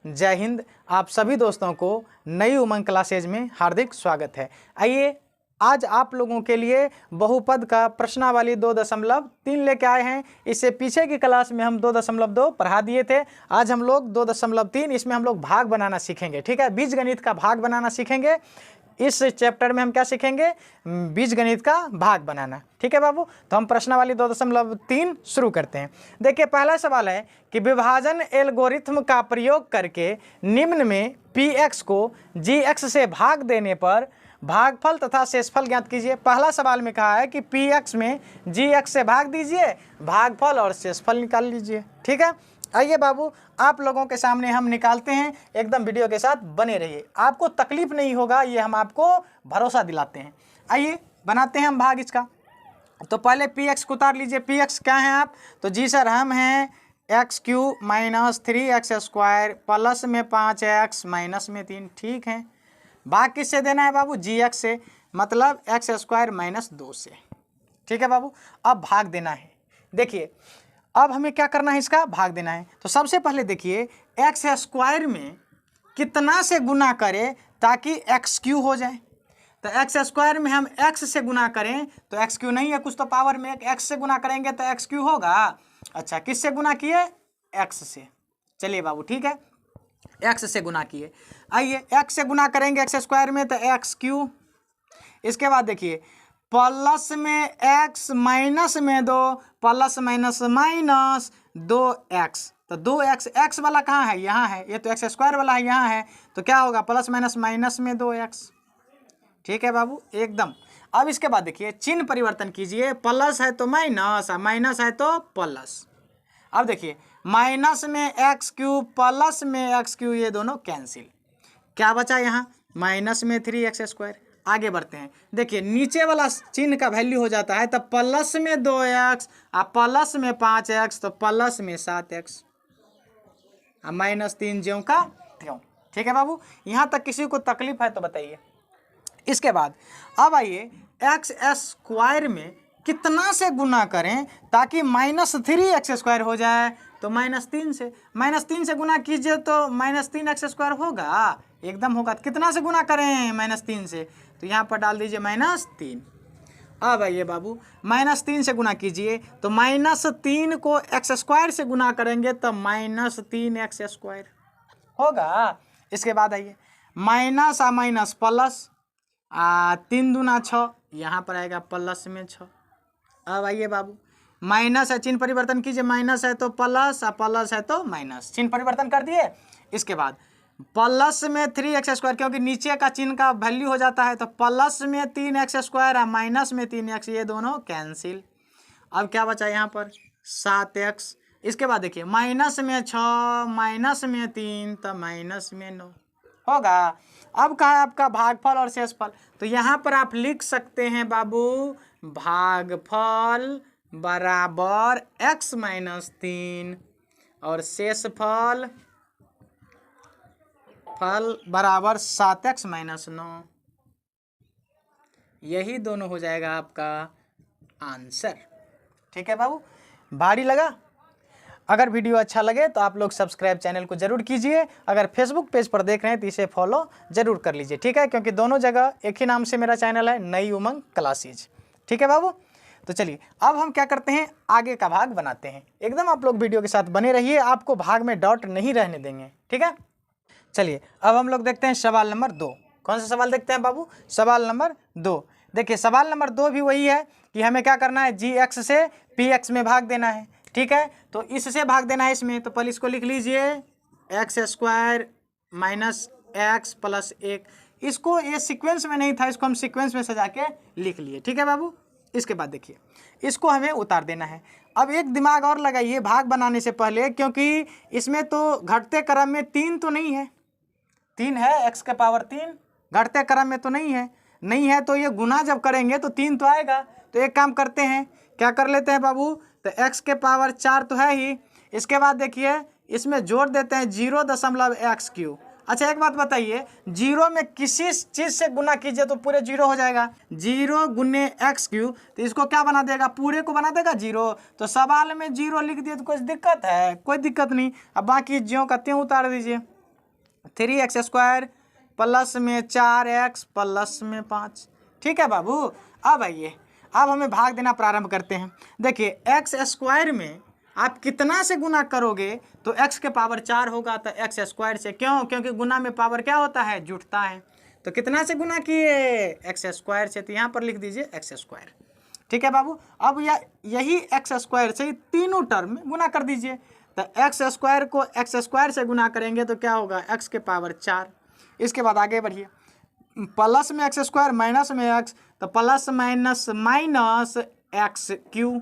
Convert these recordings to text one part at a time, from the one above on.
जय हिंद। आप सभी दोस्तों को नई उमंग क्लासेज में हार्दिक स्वागत है। आइए आज आप लोगों के लिए बहुपद का प्रश्नावली 2.3 लेके आए हैं। इससे पीछे की क्लास में हम 2.2 पढ़ा दिए थे। आज हम लोग 2.3 इसमें हम लोग भाग बनाना सीखेंगे। ठीक है, बीजगणित का भाग बनाना सीखेंगे। इस चैप्टर में हम क्या सीखेंगे? बीजगणित का भाग बनाना। ठीक है बाबू, तो हम प्रश्नावली 2.3 शुरू करते हैं। देखिए, पहला सवाल है कि विभाजन एल्गोरिथम का प्रयोग करके निम्न में px को gx से भाग देने पर भागफल तथा शेषफल ज्ञात कीजिए। पहला सवाल में कहा है कि px में gx से भाग दीजिए, भागफल और शेषफल निकाल लीजिए। ठीक है, आइए बाबू आप लोगों के सामने हम निकालते हैं। एकदम वीडियो के साथ बने रहिए, आपको तकलीफ नहीं होगा, ये हम आपको भरोसा दिलाते हैं। आइए बनाते हैं हम भाग इसका। तो पहले px को उतार लीजिए। px क्या है आप? तो जी सर हम हैं x³ माइनस 3x² प्लस में 5x माइनस में 3। ठीक है, भाग किससे देना है बाबू? gx से, मतलब x² माइनस 2 से। ठीक है बाबू, अब भाग देना है। देखिए अब हमें क्या करना है, इसका भाग देना है। तो सबसे पहले देखिए x² में कितना से गुना करें ताकि x³ हो जाए। तो x² में हम x से गुना करें तो x³ नहीं है कुछ, तो पावर में x से गुना करेंगे तो x³ होगा। अच्छा, किससे गुना किए? x से। चलिए बाबू ठीक है, x से गुना किए। आइए x से गुना करेंगे x² में तो x³। इसके बाद देखिए प्लस में x माइनस में 2 प्लस माइनस माइनस 2x। तो 2x, x वाला कहाँ है? यहाँ है। ये तो x² वाला है, यहाँ है। तो क्या होगा? प्लस माइनस माइनस में 2x। ठीक है बाबू एकदम। अब इसके बाद देखिए चिन्ह परिवर्तन कीजिए। प्लस है तो माइनस, माइनस है तो प्लस। अब देखिए माइनस में x³ प्लस में x³, ये दोनों कैंसिल। क्या बचा यहाँ? माइनस में 3x²। आगे बढ़ते हैं। देखिए नीचे वाला चिन्ह का वैल्यू हो जाता है तो प्लस में 2x और प्लस में 5x, तो प्लस में 7x और माइनस 3 ज्यों का त्यों। ठीक है बाबू, यहाँ तक किसी को तकलीफ है तो बताइए। इसके बाद अब आइए x² में कितना से गुना करें ताकि माइनस 3x² हो जाए? तो -3 से। -3 से गुना कीजिए तो -3x² होगा, एकदम होगा। कितना से गुना करें? -3 से, तो यहाँ पर डाल दीजिए -3। अब आइए बाबू -3 से गुना कीजिए तो -3 को x² से गुना करेंगे तो -3x² होगा। इसके बाद आइए माइनस आ माइनस प्लस, 3 दूना 6, यहाँ पर आएगा प्लस में 6। अब आइए बाबू माइनस है, चिन्ह परिवर्तन कीजिए। माइनस है तो प्लस और प्लस है तो माइनस, चिन्ह परिवर्तन कर दिए। इसके बाद प्लस में 3x², क्योंकि नीचे का चिन्ह का वैल्यू हो जाता है, तो प्लस में 3x² और माइनस में 3x, ये दोनों कैंसिल। अब क्या बचा यहाँ पर? 7x। इसके बाद देखिए माइनस में 6 माइनस में 3 तो माइनस में 9 होगा। अब कहा है आपका भागफल और शेषफल, तो यहाँ पर आप लिख सकते हैं बाबू भागफल बराबर x माइनस 3 और शेषफल बराबर 7x माइनस 9। यही दोनों हो जाएगा आपका आंसर। ठीक है बाबू, भारी लगा? अगर वीडियो अच्छा लगे तो आप लोग सब्सक्राइब चैनल को जरूर कीजिए। अगर फेसबुक पेज पर देख रहे हैं तो इसे फॉलो जरूर कर लीजिए। ठीक है, क्योंकि दोनों जगह एक ही नाम से मेरा चैनल है, नई उमंग क्लासेज। ठीक है बाबू, तो चलिए अब हम क्या करते हैं, आगे का भाग बनाते हैं। एकदम आप लोग वीडियो के साथ बने रहिए, आपको भाग में डाउट नहीं रहने देंगे। ठीक है, चलिए अब हम लोग देखते हैं सवाल नंबर 2। कौन सा सवाल देखते हैं बाबू? सवाल नंबर 2। देखिए सवाल नंबर 2 भी वही है कि हमें क्या करना है, gx से px में भाग देना है। ठीक है, तो इससे भाग देना है इसमें, तो पहले इसको लिख लीजिए x² माइनस x प्लस 1। इसको ये सीक्वेंस में नहीं था, इसको हम सीक्वेंस में सजा के लिख लिए। ठीक है बाबू, इसके बाद देखिए इसको हमें उतार देना है। अब एक दिमाग और लगाइए भाग बनाने से पहले, क्योंकि इसमें तो घटते क्रम में 3 तो नहीं है, 3 है x⁻3, घटते क्रम में तो नहीं है, तो ये गुना जब करेंगे तो 3 तो आएगा। तो एक काम करते हैं, क्या कर लेते हैं बाबू, तो x⁻4 तो है ही। इसके बाद देखिए इसमें जोड़ देते हैं 0.x³। अच्छा एक बात बताइए, 0 में किसी चीज़ से गुना कीजिए तो पूरे 0 हो जाएगा। 0 गुने x³, तो इसको क्या बना देगा? पूरे को बना देगा 0। तो सवाल में 0 लिख दिए तो कुछ दिक्कत है? कोई दिक्कत नहीं। अब बाकी ज्यों का त्यों उतार दीजिए। 3x² प्लस में 4x प्लस में 5। ठीक है बाबू। अब आइए, अब हमें भाग देना प्रारंभ करते हैं। देखिए x² में आप कितना से गुना करोगे तो x के पावर 4 होगा, तो x² से। क्यों? क्योंकि गुना में पावर क्या होता है? जुटता है। तो कितना से गुना किए? x² से, तो यहाँ पर लिख दीजिए x²। ठीक है बाबू। अब यही x² से तीनों टर्म में गुना कर दीजिए। तो x² को x² से गुना करेंगे तो क्या होगा? x के पावर 4। इसके बाद आगे बढ़िए, प्लस में x² माइनस में x, तो प्लस माइनस माइनस x³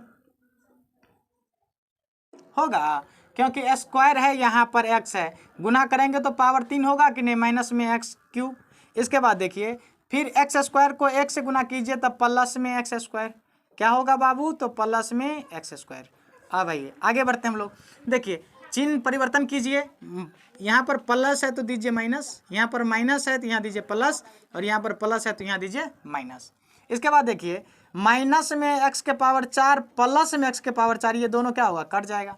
होगा, क्योंकि स्क्वायर है, यहाँ पर x है, गुना करेंगे तो पावर 3 होगा कि नहीं? माइनस में x³। इसके बाद देखिए, फिर x² को 1 से गुना कीजिए तब प्लस में x²। क्या होगा बाबू? तो प्लस में x²। अब आइए आगे बढ़ते हैं हम लोग। देखिए चिन्ह परिवर्तन कीजिए, यहाँ पर प्लस है तो दीजिए माइनस, यहाँ पर माइनस है तो यहाँ दीजिए प्लस, और यहाँ पर प्लस है तो यहाँ दीजिए माइनस। इसके बाद देखिए, माइनस में x के पावर 4 प्लस में x के पावर 4, ये दोनों क्या होगा? कट जाएगा।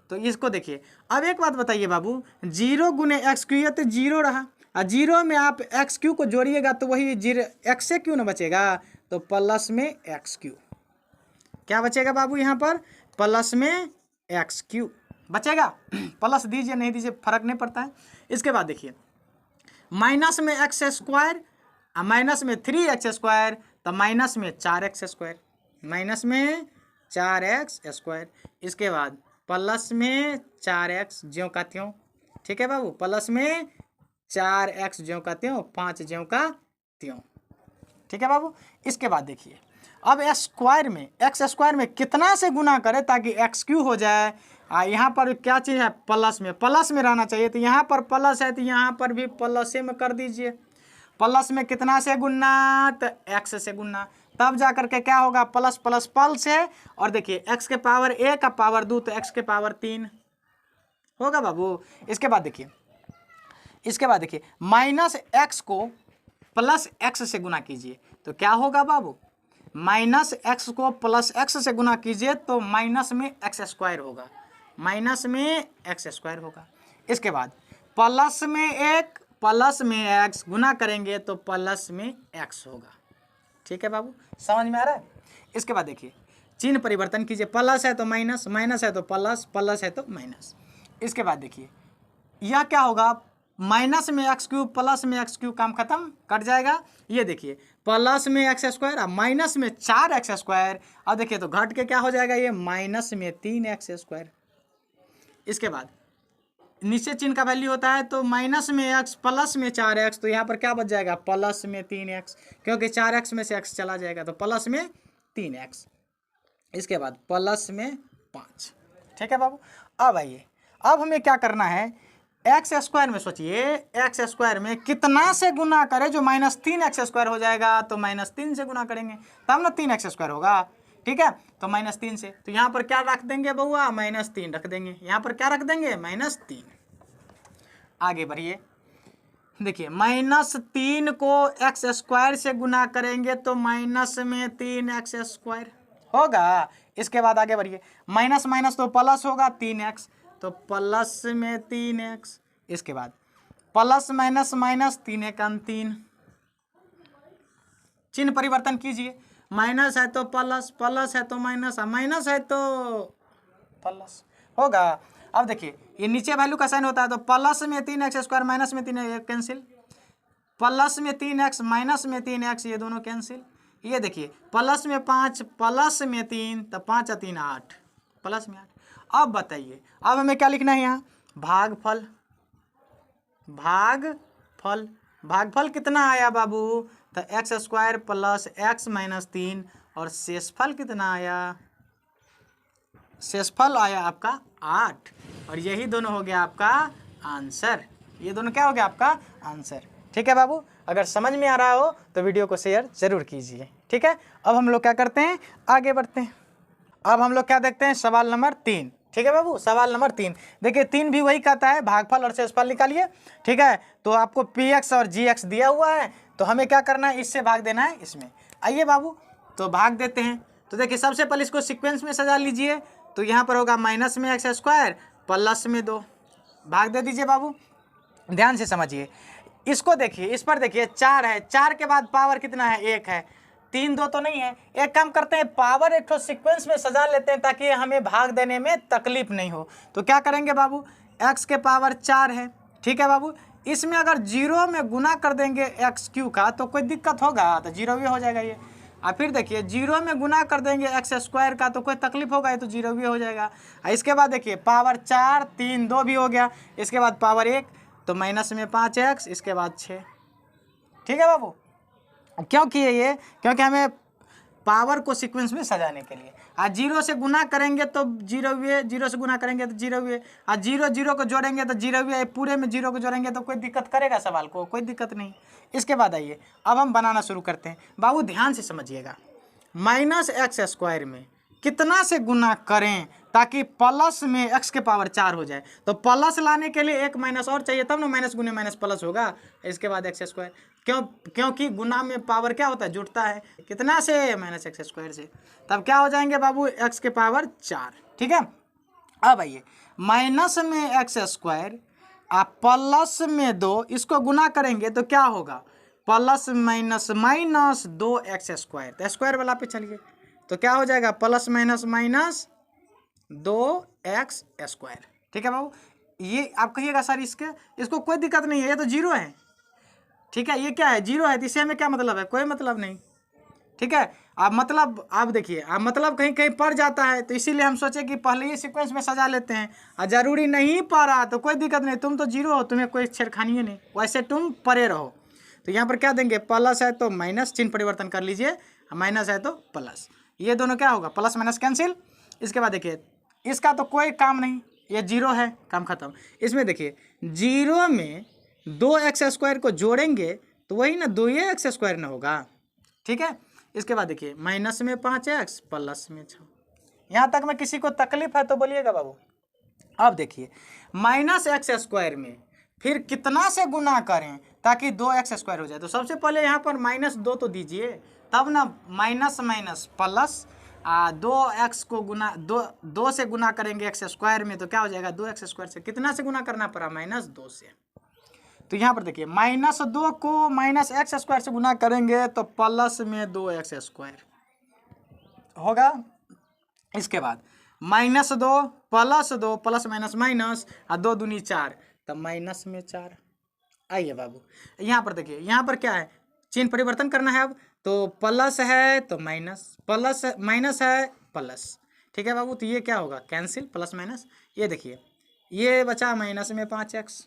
तो इसको देखिए। अब एक बात बताइए बाबू, 0 गुने x³ तो 0 रहा, और 0 में आप x³ को जोड़िएगा तो वही 0 x से क्यों ना बचेगा? तो प्लस में x³ क्या बचेगा बाबू? यहाँ पर प्लस में x³ बचेगा। प्लस दीजिए नहीं दीजिए फर्क नहीं पड़ता है। इसके बाद देखिए, माइनस में x² और माइनस में 3x², तो माइनस में 4x², माइनस में 4x²। इसके बाद प्लस में 4x ज्यों का त्यों। ठीक है बाबू, प्लस में 4x ज्यों का त्यों, 5 ज्यों का त्यों। ठीक है बाबू। इसके बाद देखिए, अब x² में कितना से गुना करें ताकि x³ हो जाए? यहाँ पर क्या चीज़ है? प्लस में रहना चाहिए, तो यहाँ पर प्लस है तो यहाँ पर भी प्लस में कर दीजिए। प्लस में कितना से गुना? तो x से गुना, तब जा करके क्या होगा? प्लस प्लस प्लस है, और देखिए x के पावर 1 का पावर 2 तो x के पावर 3 होगा बाबू। इसके बाद देखिए, माइनस x को प्लस x से गुना कीजिए तो क्या होगा बाबू? माइनस x को प्लस x से गुना कीजिए तो माइनस में x² होगा, माइनस में x² होगा। इसके बाद प्लस में x गुना करेंगे तो प्लस में x होगा। ठीक है बाबू, समझ में आ रहा है? इसके बाद देखिए, चिन्ह परिवर्तन कीजिए, प्लस है तो माइनस, माइनस है तो प्लस, प्लस है तो माइनस। इसके बाद देखिए, यह क्या होगा? माइनस में x³ प्लस में x³ काम खत्म, कट जाएगा। ये देखिए, प्लस में x² और माइनस में 4x²। अब देखिए तो घट के क्या हो जाएगा? ये माइनस में 3x²। इसके बाद नीचे चिन्ह का वैल्यू होता है तो माइनस में x प्लस में 4x, तो यहाँ पर क्या बच जाएगा? प्लस में 3x, क्योंकि 4x में से x चला जाएगा तो प्लस में 3x। इसके बाद प्लस में 5। ठीक है बाबू। अब आइए, अब हमें क्या करना है? x² में सोचिए, x² में कितना से गुना करें जो माइनस 3x² हो जाएगा? तो माइनस 3 से गुना करेंगे तब ना 3x² होगा। ठीक है, तो माइनस 3 से, तो यहाँ पर क्या रख देंगे बउआ? माइनस 3 रख देंगे। यहाँ पर क्या रख देंगे? माइनस 3। आगे बढ़िए, देखिए माइनस 3 को x² से गुना करेंगे तो माइनस में 3x² होगा। इसके बाद आगे बढ़िए, माइनस माइनस तो प्लस होगा, 3x, तो प्लस में 3x। इसके बाद प्लस माइनस माइनस, 3 एकम 3। चिन्ह परिवर्तन कीजिए, माइनस है तो प्लस, प्लस है तो माइनस, माइनस है तो प्लस होगा। अब देखिए, ये नीचे वैल्यू का साइन होता है तो प्लस में 3x² माइनस में 3 कैंसिल, प्लस में 3x माइनस में 3x, ये दोनों कैंसिल। ये देखिए, प्लस में 5 प्लस में 3, तो 5 और 3 8, प्लस में 8। अब बताइए, अब हमें क्या लिखना है यहाँ? भागफल। भागफल कितना आया बाबू? तो x² प्लस x माइनस 3, और शेषफल कितना आया? शेषफल आया आपका 8, और यही दोनों हो गया आपका आंसर। ये दोनों क्या हो गया? आपका आंसर। ठीक है बाबू, अगर समझ में आ रहा हो तो वीडियो को शेयर जरूर कीजिए। ठीक है, अब हम लोग क्या करते हैं? आगे बढ़ते हैं। अब हम लोग क्या देखते हैं? सवाल नंबर 3। ठीक है बाबू, सवाल नंबर 3 देखिए, 3 भी वही कहता है, भागफल और शेषफल निकालिए। ठीक है, तो आपको px और gx दिया हुआ है, तो हमें क्या करना है? इससे भाग देना है इसमें। आइए बाबू, तो भाग देते हैं। तो देखिए, सबसे पहले इसको सीक्वेंस में सजा लीजिए। तो यहाँ पर होगा माइनस में x² प्लस में 2, भाग दे दीजिए बाबू। ध्यान से समझिए, इसको देखिए, इस पर देखिए 4 है, 4 के बाद पावर कितना है, 1 है, 3 2 तो नहीं है। एक काम करते हैं, पावर एक तो सीक्वेंस में सजा लेते हैं ताकि हमें भाग देने में तकलीफ नहीं हो। तो क्या करेंगे बाबू, x के पावर 4 है, ठीक है बाबू, इसमें अगर 0 में गुना कर देंगे एक्स क्यू का तो कोई दिक्कत होगा, तो 0 भी हो जाएगा ये। और फिर देखिए 0 में गुना कर देंगे एक्स स्क्वायर का तो कोई तकलीफ होगा, ये तो 0 भी हो जाएगा। इसके बाद देखिए पावर 4 3 2 भी हो गया, इसके बाद पावर 1 तो माइनस में 5x, इसके बाद 6, ठीक है बाबू। क्यों किए ये, क्योंकि हमें पावर को सीक्वेंस में सजाने के लिए। आज 0 से गुना करेंगे तो 0 हुए, 0 से गुना करेंगे तो 0 हुए, आज 0 0 को जोड़ेंगे तो 0 हुए, पूरे में 0 को जोड़ेंगे तो कोई दिक्कत करेगा सवाल को, कोई दिक्कत नहीं। इसके बाद आइए अब हम बनाना शुरू करते हैं। बाबू ध्यान से समझिएगा, माइनस एक्स स्क्वायर में कितना से गुना करें ताकि प्लस में x के पावर 4 हो जाए। तो प्लस लाने के लिए एक माइनस और चाहिए, तब ना माइनस गुने माइनस प्लस होगा। इसके बाद एक्स स्क्वायर, क्योंकि गुना में पावर क्या होता है, जुड़ता है, कितना से, माइनस एक्स स्क्वायर से। तब क्या हो जाएंगे बाबू, x के पावर 4, ठीक है। अब आइए माइनस में एक्स स्क्वायर आप प्लस में 2, इसको गुना करेंगे तो क्या होगा, plus minus minus 2x square. तो स्क्वायर वाला पे चलिए, तो क्या हो जाएगा, plus minus minus 2x square, ठीक है बाबू। ये आप कहिएगा सर इसको कोई दिक्कत नहीं है, ये तो 0 है, ठीक है, ये क्या है, 0 है, तो इसे हमें क्या मतलब है, कोई मतलब नहीं, ठीक है। अब मतलब आप देखिए, अब मतलब कहीं कहीं पड़ जाता है, तो इसीलिए हम सोचे कि पहले ही सीक्वेंस में सजा लेते हैं। और जरूरी नहीं पड़ा तो कोई दिक्कत नहीं, तुम तो 0 हो, तुम्हें कोई छेड़खानी नहीं, वैसे तुम परे रहो। तो यहाँ पर क्या देंगे, प्लस है तो माइनस, चिन्ह परिवर्तन कर लीजिए, माइनस है तो प्लस, ये दोनों क्या होगा, प्लस माइनस कैंसिल। इसके बाद देखिए इसका तो कोई काम नहीं, ये 0 है, काम खत्म। इसमें देखिए 0 में 2x स्क्वायर को जोड़ेंगे तो वही ना 2x स्क्वायर ना होगा, ठीक है। इसके बाद देखिए माइनस में 5x प्लस में 6, यहाँ तक में किसी को तकलीफ है तो बोलिएगा बाबू। अब देखिए माइनस एक्स स्क्वायर में फिर कितना से गुना करें ताकि 2x स्क्वायर हो जाए। तो सबसे पहले यहाँ पर -2 तो दीजिए, तब ना माइनस माइनस प्लस 2x को गुना 2 से गुना करेंगे एक्स स्क्वायर में तो क्या हो जाएगा, 2x स्क्वायर से कितना से गुना करना पड़ा, -2 से। तो यहाँ पर देखिए -2 को माइनस एक्स स्क्वायर से गुना करेंगे तो प्लस में 2x स्क्वायर होगा। इसके बाद -2 प्लस 2 प्लस माइनस माइनस 2 दूनी 4 तब माइनस में 4। आइए बाबू यहाँ पर देखिए, यहाँ पर क्या है, चिन्ह परिवर्तन करना है। अब तो प्लस है तो माइनस, प्लस माइनस है प्लस, ठीक है बाबू। तो ये क्या होगा, कैंसिल, प्लस माइनस। ये देखिए ये बचा माइनस में 5x।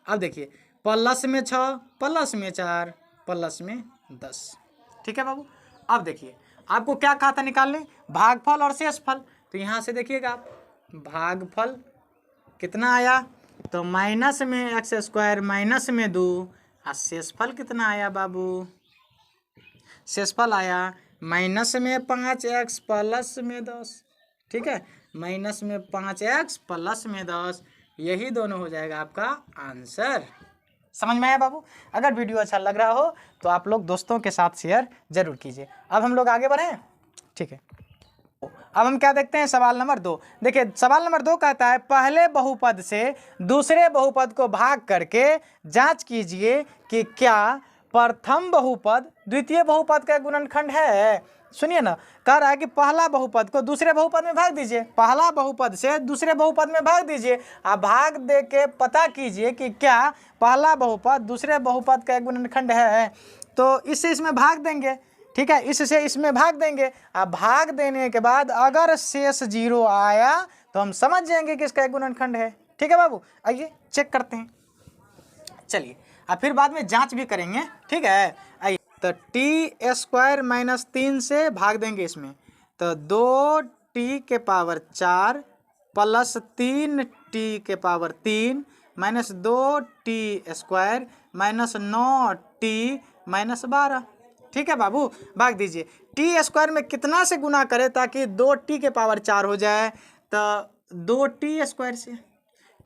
अब देखिए प्लस में 6 प्लस में 4 प्लस में 10, ठीक है बाबू। अब देखिए आपको क्या कहा था निकालने, भागफल और शेषफल। तो यहाँ से देखिएगा आप, भागफल कितना आया, तो माइनस में एक्स स्क्वायर माइनस में 2, और शेषफल कितना आया बाबू, शेषफल आया माइनस में 5x प्लस में 10, ठीक है, माइनस में 5x प्लस में 10, यही दोनों हो जाएगा आपका आंसर। समझ में आया बाबू। अगर वीडियो अच्छा लग रहा हो तो आप लोग दोस्तों के साथ शेयर जरूर कीजिए। अब हम लोग आगे बढ़ें, ठीक है। अब हम क्या देखते हैं, सवाल नंबर 2। देखिए सवाल नंबर 2 कहता है पहले बहुपद से दूसरे बहुपद को भाग करके जांच कीजिए कि क्या प्रथम बहुपद द्वितीय बहुपद का गुणनखंड है। सुनिए ना, कह रहा है कि पहला बहुपद को दूसरे बहुपद में भाग दीजिए, पहला बहुपद से दूसरे बहुपद में भाग दीजिए। आप भाग दे के पता कीजिए कि क्या पहला बहुपद दूसरे बहुपद का गुणनखंड है। तो इससे इसमें भाग देंगे, ठीक है, इससे इसमें भाग देंगे। अब भाग देने के बाद अगर शेष 0 आया तो हम समझ जाएंगे कि इसका एक गुणनखंड है, ठीक है बाबू। आइए चेक करते हैं, चलिए अब फिर बाद में जांच भी करेंगे, ठीक है। आइए तो t² माइनस 3 से भाग देंगे इसमें, तो 2t के पावर 4 प्लस 3t के power 3 minus 2t² minus 9t minus 12, ठीक है बाबू। भाग दीजिए, t² में कितना से गुना करें ताकि 2t के पावर 4 हो जाए, तो 2t² से,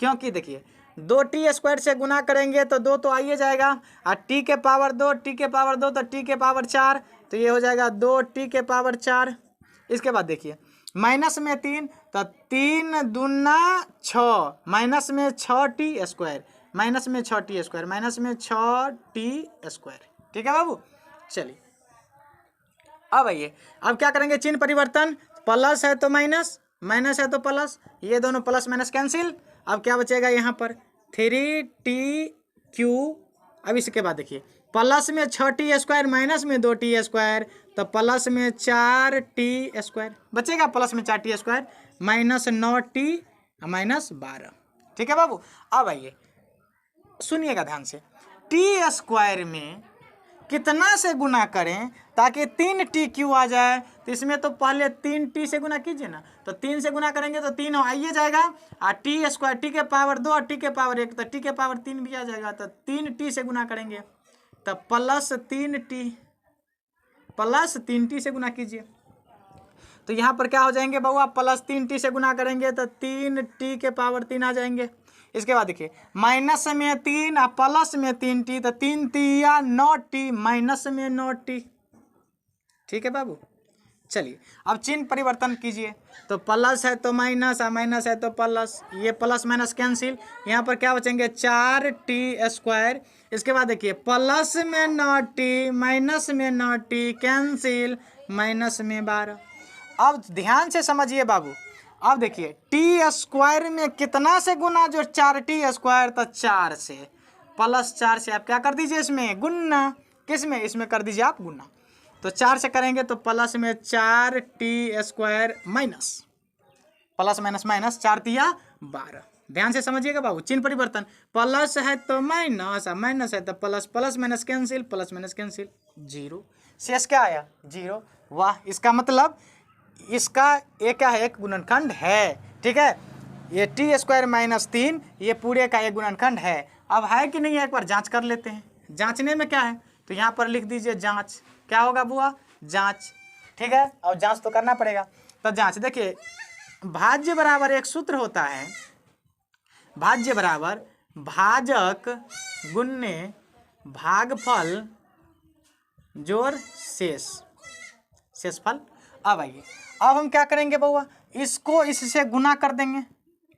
क्योंकि देखिए 2t² से गुना करेंगे तो 2 तो आइए जाएगा, और t के पावर 2 t के पावर 2 तो t के पावर 4, तो ये हो जाएगा 2t के पावर 4। इसके बाद देखिए माइनस में 3 तो 3 दूना 6 माइनस में 6t² माइनस में 6t², माइनस में 6t²। ठीक है बाबू। चलिए अब आइए, अब क्या करेंगे, चिन्ह परिवर्तन, प्लस है तो माइनस, माइनस है तो प्लस, ये दोनों प्लस माइनस कैंसिल। अब क्या बचेगा यहाँ पर 3t⁵। अब इसके बाद देखिए, प्लस में 6t² माइनस में 2t², तो प्लस में 4t² बचेगा, प्लस में 4t² माइनस 9t माइनस 12। ठीक है बाबू। अब आइए सुनिएगा ध्यान से, t² में कितना से गुना करें ताकि 3t³ आ जाए, तो इसमें तो पहले 3t से गुना कीजिए ना, तो 3 से गुना करेंगे तो 3 आइए जाएगा, और t², t के पावर 2 और t के पावर 1, तो t के पावर 3 भी आ जाएगा, तो 3t से गुना करेंगे, तो प्लस 3t से गुना कीजिए, तो यहाँ पर क्या हो जाएंगे बउआ, प्लस 3t से गुना करेंगे तो 3t के पावर 3 आ जाएंगे। इसके बाद देखिए, माइनस में 3 और प्लस में 3t, तो 3 तिया 9t माइनस में 9t। ठीक है बाबू। चलिए अब चिन्ह परिवर्तन कीजिए, तो प्लस है तो माइनस और माइनस है तो प्लस, ये प्लस माइनस कैंसिल, यहाँ पर क्या बचेंगे 4t²। इसके बाद देखिए, प्लस में 9t माइनस में 9t कैंसिल, माइनस में 12। अब ध्यान से समझिए बाबू, अब देखिए t² में कितना से गुना, जो 4t², तो 4 से, प्लस 4 से आप क्या कर दीजिए, इसमें गुना, किस में, इसमें कर दीजिए आप गुना, तो 4 से करेंगे तो प्लस में 4t² minus, plus minus minus, 4 तिया 12। ध्यान से समझिएगा बाबू, चिन्ह परिवर्तन, प्लस है तो माइनस और माइनस है तो plus, plus minus cancel, plus minus cancel, 0, शेष क्या आया 0। वाह, इसका मतलब इसका एक क्या है, एक गुणनखंड है। ठीक है, ये t² माइनस 3 ये पूरे का एक गुणनखंड है। अब है कि नहीं है, एक बार जांच कर लेते हैं। जांचने में क्या है, तो यहाँ पर लिख दीजिए जांच, क्या होगा बुआ, जांच। ठीक है, और जांच तो करना पड़ेगा, तो जांच देखिए, भाज्य बराबर एक सूत्र होता है, भाज्य बराबर भाजक गुन्ने भागफल जोड़ शेष, शेषफल। अब आइए, अब हम क्या करेंगे बउआ, इसको इससे गुना कर देंगे।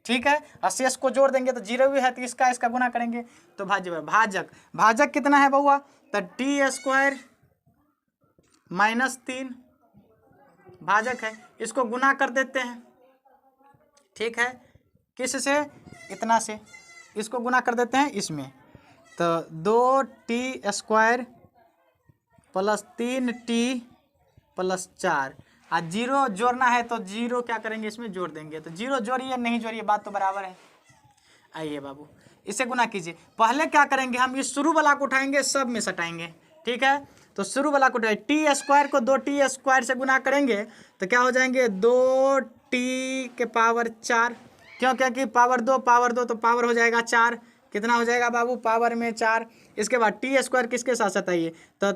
ठीक है, और शेष को जोड़ देंगे, तो 0 भी है तो इसका गुना करेंगे, तो भाज्य भाजक, भाजक कितना है बउआ, तो t² माइनस 3 भाजक है, इसको गुना कर देते हैं। ठीक है, किस से, इतना से, इसको गुना कर देते हैं इसमें, तो 2t² प्लस 3t प्लस 4, और 0 जोड़ना है तो 0 क्या करेंगे, इसमें जोड़ देंगे, तो 0 जोड़िए नहीं जोड़िए बात तो बराबर है। आइए बाबू, इसे गुना कीजिए, पहले क्या करेंगे, हम इस शुरू वाला को उठाएंगे, सब में सटाएंगे। ठीक है, तो शुरू वाला को उठाए, t² को 2t² से गुना करेंगे तो क्या हो जाएंगे 2t के पावर 4, क्यों, क्योंकि पावर 2 तो पावर हो जाएगा 4, कितना हो जाएगा बाबू, पावर में 4। इसके बाद t² किसके साथ साथ आइए, तो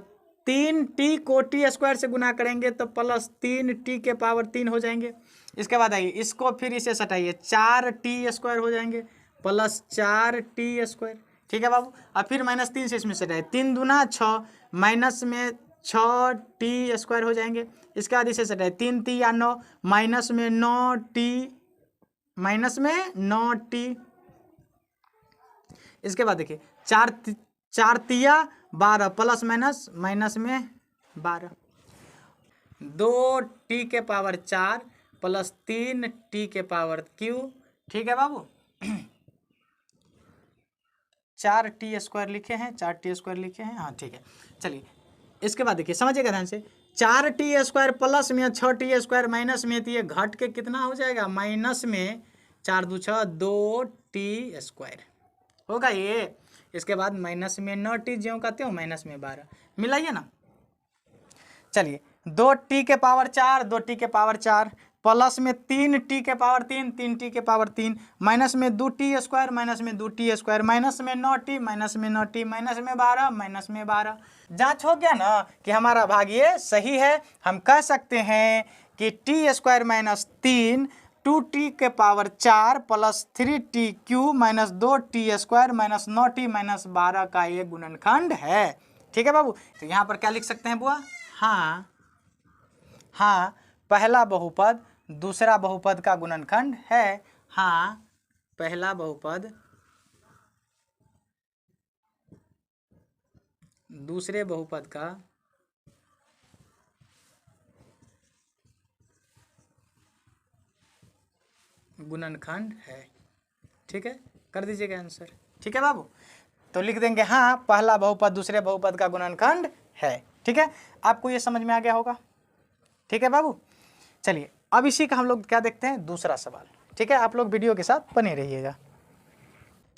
3t को t² से गुना करेंगे तो प्लस 3t के पावर 3 हो जाएंगे। इसके बाद आइए, इसको फिर इसे सटाइए, 4t² हो जाएंगे प्लस 4t²। ठीक है बाबू, और फिर माइनस 3 से इसमें सटाइए, 3 दूना 6 माइनस में 6t² हो जाएंगे। इसके बाद इसे सटाइए, 3 तिया 9 माइनस में 9t माइनस में 9t। इसके बाद देखिए, 4 तिया 12 प्लस माइनस माइनस में 12, 2t के पावर 4 प्लस 3t के पावर q। ठीक है बाबू, 4t² लिखे हैं, 4t² लिखे हैं, हाँ ठीक है। चलिए इसके बाद देखिए, समझिएगा ध्यान से, 4t² प्लस में 6t² माइनस में, तो ये घट के कितना हो जाएगा, माइनस में 4 2 6 2t² होगा ये। इसके बाद माइनस में 9t ज्यों कहते हो, माइनस में 12 मिलाइए ना। चलिए 2t के पावर 4 2t के पावर 4 प्लस में 3t के पावर 3 3t के पावर 3 माइनस में 2t² माइनस में 2t² माइनस में 9t माइनस में 9t माइनस में 12 माइनस में 12। जांच हो गया ना कि हमारा भाग ये सही है। हम कह सकते हैं कि t² माइनस 3 2t के power 4 plus 3t³ minus 2t² minus 9t minus 12 का ये गुणनखंड है। ठीक है बाबू, तो यहाँ पर क्या लिख सकते हैं बुआ, हाँ हाँ पहला बहुपद दूसरा बहुपद का गुणनखंड है। हाँ पहला बहुपद दूसरे बहुपद का गुणनखंड है। ठीक है, कर दीजिएगा आंसर। ठीक है बाबू, तो लिख देंगे हाँ पहला बहुपद दूसरे बहुपद का गुणनखंड है। ठीक है, आपको ये समझ में आ गया होगा। ठीक है बाबू, चलिए अब इसी का हम लोग क्या देखते हैं, दूसरा सवाल। ठीक है, आप लोग वीडियो के साथ बने रहिएगा।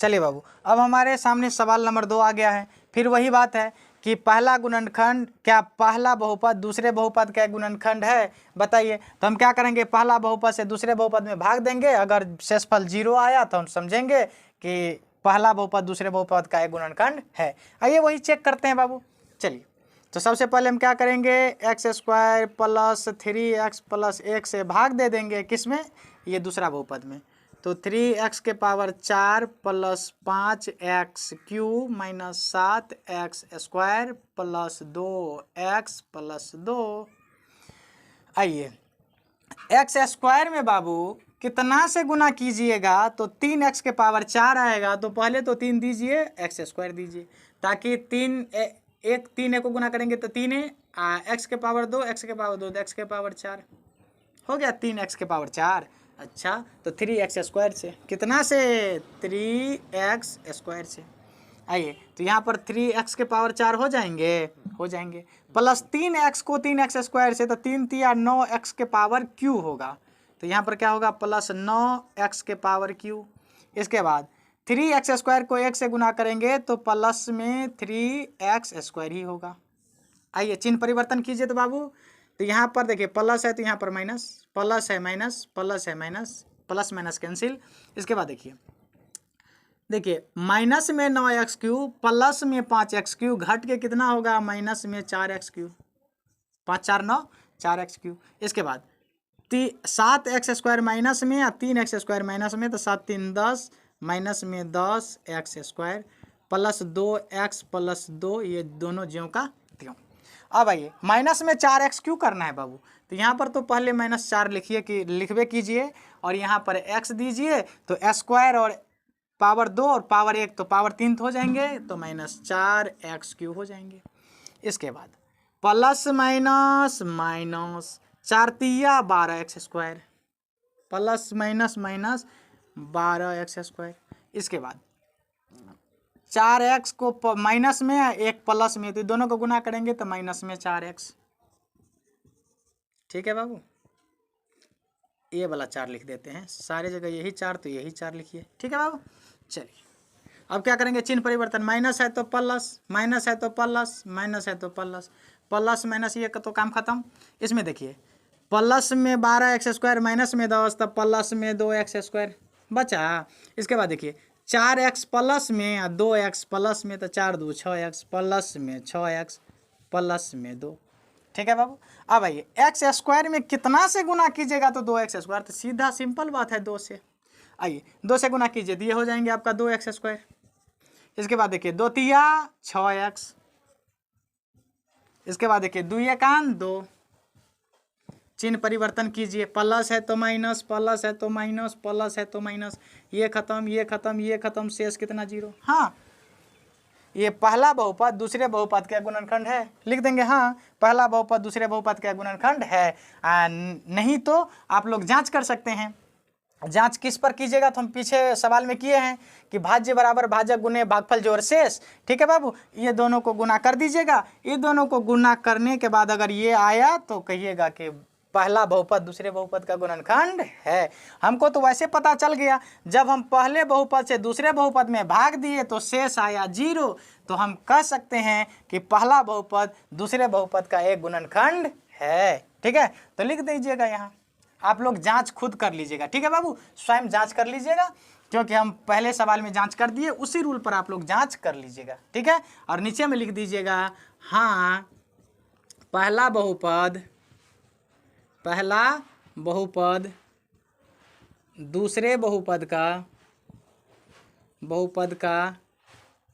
चलिए बाबू, अब हमारे सामने सवाल नंबर 2 आ गया है। फिर वही बात है कि पहला गुणनखंड, क्या पहला बहुपद दूसरे बहुपद का गुणनखंड है, बताइए। तो हम क्या करेंगे, पहला बहुपद से दूसरे बहुपद में भाग देंगे। अगर शेषफल 0 आया तो हम समझेंगे कि पहला बहुपद दूसरे बहुपद का एक गुणनखंड है। आइए वही चेक करते हैं बाबू। चलिए, तो सबसे पहले हम क्या करेंगे, x² प्लस 3x प्लस 1 से भाग दे देंगे, किस में, ये दूसरा बहुपद में। तो 3x के power 4 plus 5x³ minus 7x² plus 2x plus 2। आइए x² में बाबू कितना से गुना कीजिएगा, तो 3x के पावर 4 आएगा। तो पहले तो 3 दीजिए, x² दीजिए, ताकि 3 को गुना करेंगे तो 3 x के पावर 2, x के पावर 2 तो x के पावर 4 हो गया, 3x के पावर 4। अच्छा, तो 3x² से कितना से, 3x² से। आइए, तो यहाँ पर 3x के पावर 4 हो जाएंगे, प्लस 3x को 3x² से, तो 3 तिया 9x के पावर q होगा। तो यहाँ पर क्या होगा, प्लस 9x के पावर q। इसके बाद 3x² को 1 से गुना करेंगे तो प्लस में 3x² ही होगा। आइए चिन्ह परिवर्तन कीजिए तो बाबू, तो यहाँ पर देखिए प्लस है तो यहाँ पर माइनस, प्लस है माइनस, प्लस है माइनस, प्लस माइनस कैंसिल। इसके बाद देखिए माइनस में 9x³ प्लस में 5x³ घट के कितना होगा, माइनस में 4x³। 5 4 9 4x³। इसके बाद 7x² माइनस में या 3x² माइनस में, तो 7 3 10 माइनस में 10x² प्लस 2x प्लस 2, ये दोनों ज्यों का त्यों। अब आइए माइनस में 4x क्यों करना है बाबू, तो यहाँ पर तो पहले -4 लिखिए कि लिखवे कीजिए, और यहाँ पर x दीजिए, तो स्क्वायर और पावर 2 और पावर 1 तो पावर 3 हो जाएंगे, तो -4x³ हो जाएंगे। इसके बाद प्लस माइनस माइनस 4 तिया 12x² plus minus minus 12x²। इसके बाद 4x को माइनस में 1 प्लस में, तो दोनों को गुना करेंगे तो माइनस में 4x। ठीक है बाबू, ये वाला 4 लिख देते हैं, सारे जगह यही 4 तो यही 4 लिखिए। ठीक है बाबू, चलिए अब क्या करेंगे, चिन्ह परिवर्तन, माइनस है तो प्लस, माइनस है तो प्लस, माइनस है तो प्लस, प्लस माइनस ये तो काम खत्म। इसमें देखिए प्लस में 12x² माइनस में 10, तब प्लस में 2x² बचा। इसके बाद देखिए 4x प्लस में या 2x प्लस में, तो 4 2 6x प्लस में 6x प्लस में 2। ठीक है बाबू, अब आइए x² में कितना से गुना कीजिएगा, तो 2x², तो सीधा सिंपल बात है 2 से। आइए 2 से गुना कीजिए, तो ये हो जाएंगे आपका 2x²। इसके बाद देखिए 2 तिया 6x। इसके बाद देखिए 2 एकान 2, चिन्ह परिवर्तन कीजिए, प्लस है तो माइनस, प्लस है तो माइनस, प्लस है तो माइनस, ये खत्म ये खत्म ये खत्म, शेष कितना 0। हाँ, ये पहला बहुपद दूसरे बहुपद का गुणनखंड है, लिख देंगे हाँ पहला बहुपद दूसरे बहुपद का गुणनखंड है। नहीं तो आप लोग जांच कर सकते हैं। जांच किस पर कीजिएगा, तो हम पीछे सवाल में किए हैं कि भाज्य बराबर भाजक गुने भागफल जोड़ शेष। ठीक है बाबू, ये दोनों को गुना कर दीजिएगा। ये दोनों को गुना करने के बाद अगर ये आया तो कहिएगा कि पहला बहुपद दूसरे बहुपद का गुणनखंड है। हमको तो वैसे पता चल गया, जब हम पहले बहुपद से दूसरे बहुपद में भाग दिए तो शेष आया 0, तो हम कह सकते हैं कि पहला बहुपद दूसरे बहुपद का एक गुणनखंड है। ठीक है, तो लिख दीजिएगा यहाँ, आप लोग जांच खुद कर लीजिएगा। ठीक है बाबू, स्वयं जांच कर लीजिएगा, क्योंकि हम पहले सवाल में जांच कर दिए, उसी रूल पर आप लोग जांच कर लीजिएगा। ठीक है, और नीचे में लिख दीजिएगा हाँ पहला बहुपद दूसरे बहुपद का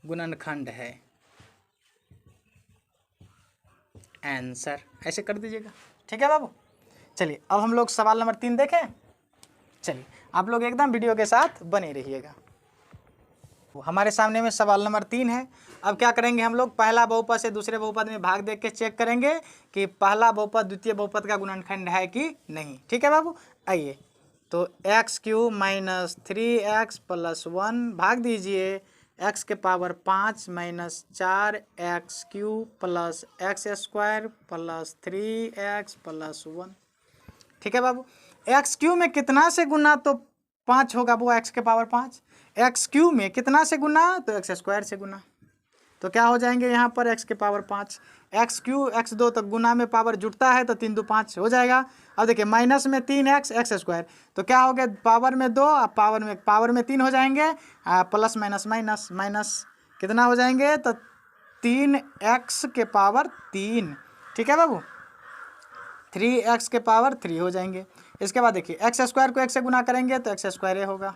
गुणनखंड है। आंसर ऐसे कर दीजिएगा। ठीक है बाबू, चलिए अब हम लोग सवाल नंबर 3 देखें। चलिए आप लोग एकदम वीडियो के साथ बने रहिएगा। हमारे सामने में सवाल नंबर 3 है। अब क्या करेंगे हम लोग, पहला बहुपद से दूसरे बहुपद में भाग देख के चेक करेंगे कि पहला बहुपद द्वितीय बहुपद का गुणनखंड है कि नहीं। ठीक है बाबू, आइए। तो x³ माइनस 3x प्लस 1 भाग दीजिए x के power 5 minus 4x³ plus x² plus 3x plus 1। ठीक है बाबू, x³ में कितना से गुना तो 5 होगा वो, x के पावर 5। x³ में कितना से गुना तो x² से गुना, तो क्या हो जाएंगे यहाँ पर x के पावर 5। x³ x2 तक गुना में पावर जुटता है तो 3 2 5 हो जाएगा। अब देखिए माइनस में 3x x², तो क्या हो गया, पावर में 2 अब पावर में 3 हो जाएंगे, प्लस माइनस माइनस माइनस कितना हो जाएंगे तो 3x के पावर 3। ठीक है बाबू, 3x के पावर 3 हो जाएंगे। इसके बाद देखिए x² को x से गुना करेंगे तो x² होगा।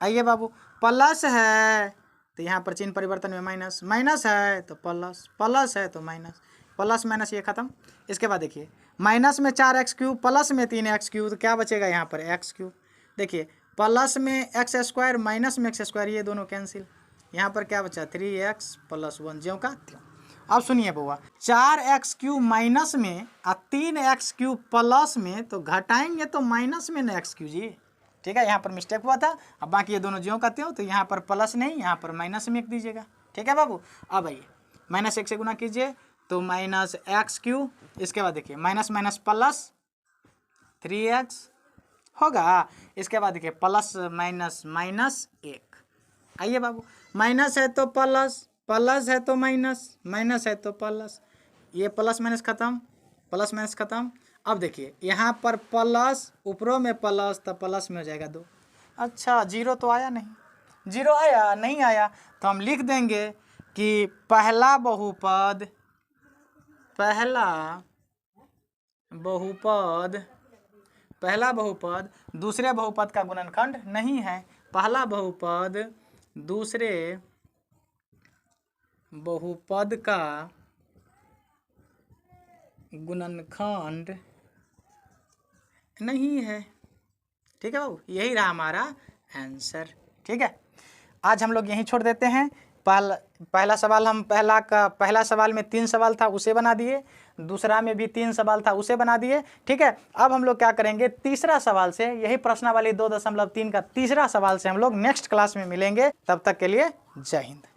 आइए बाबू, प्लस है तो यहाँ पर चिन्ह परिवर्तन में माइनस, माइनस है तो प्लस, प्लस है तो माइनस, प्लस माइनस ये खत्म। इसके बाद देखिए माइनस में 4x³ प्लस में 3x³ तो क्या बचेगा यहाँ पर x³। देखिए प्लस में x² माइनस में x², ये दोनों कैंसिल, यहाँ पर क्या बचा 3x प्लस 1 ज्यों का त्यों। अब सुनिए बउआ, 4x³ माइनस में और 3x³ प्लस में तो घटाएंगे तो माइनस में न x³ जी। ठीक है, यहाँ पर मिस्टेक हुआ था। अब बाकी ये दोनों ज्यों का त्यों, तो यहाँ पर प्लस नहीं, यहाँ पर माइनस में एक दीजिएगा। ठीक है बाबू, अब आइए माइनस 1 से गुना कीजिए तो माइनस x³। इसके बाद देखिए माइनस माइनस प्लस 3x होगा। इसके बाद देखिए प्लस माइनस माइनस 1। आइए बाबू, माइनस है तो प्लस, प्लस है तो माइनस, माइनस है तो प्लस, ये प्लस माइनस खत्म, प्लस माइनस खत्म। अब देखिए यहाँ पर प्लस ऊपरों में प्लस तो प्लस में हो जाएगा 2। अच्छा, 0 तो आया नहीं, 0 आया नहीं आया तो हम लिख देंगे कि पहला बहुपद दूसरे बहुपद का गुणनखंड नहीं है। पहला बहुपद दूसरे बहुपद का गुणनखंड नहीं है। ठीक है बाबू, यही रहा हमारा आंसर। ठीक है, आज हम लोग यहीं छोड़ देते हैं। पहला सवाल हम पहला सवाल में 3 सवाल था उसे बना दिए, दूसरा में भी 3 सवाल था उसे बना दिए। ठीक है, अब हम लोग क्या करेंगे, तीसरा सवाल से, यही प्रश्नावली 2.3 का तीसरा सवाल से हम लोग नेक्स्ट क्लास में मिलेंगे। तब तक के लिए जय हिंद।